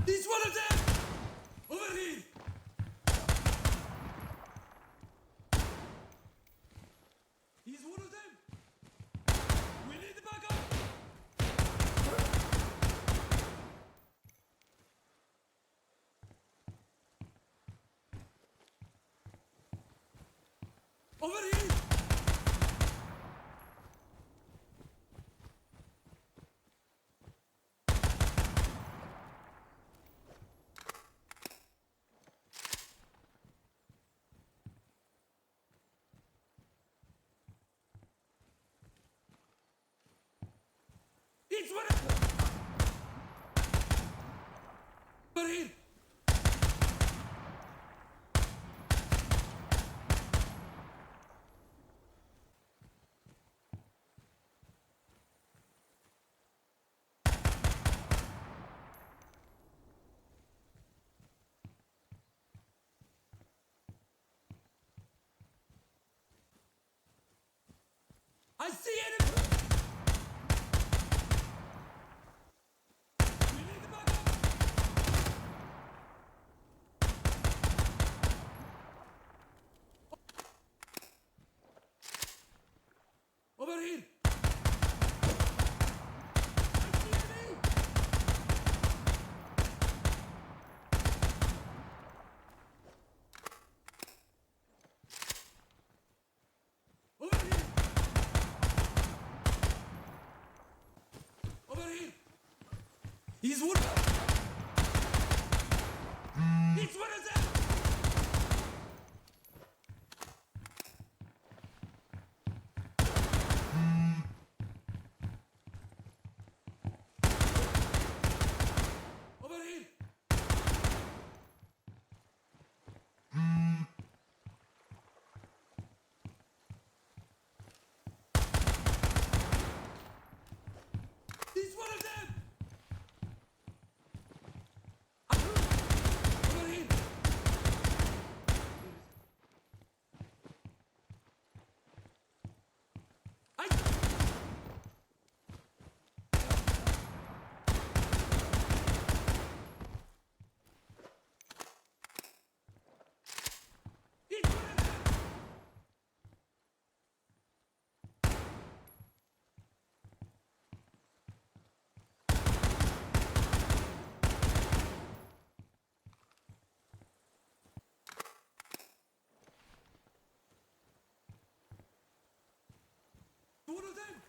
He's one of them! Over here! He's one of them! We need the backup! Over here! It's one of them! Over here! I see enemy! We need the backup! Over here! I see enemy! Over here! Over here! He's one! It's one of them! Over here! He's one of them! Over here! I... It's one of them! One of them!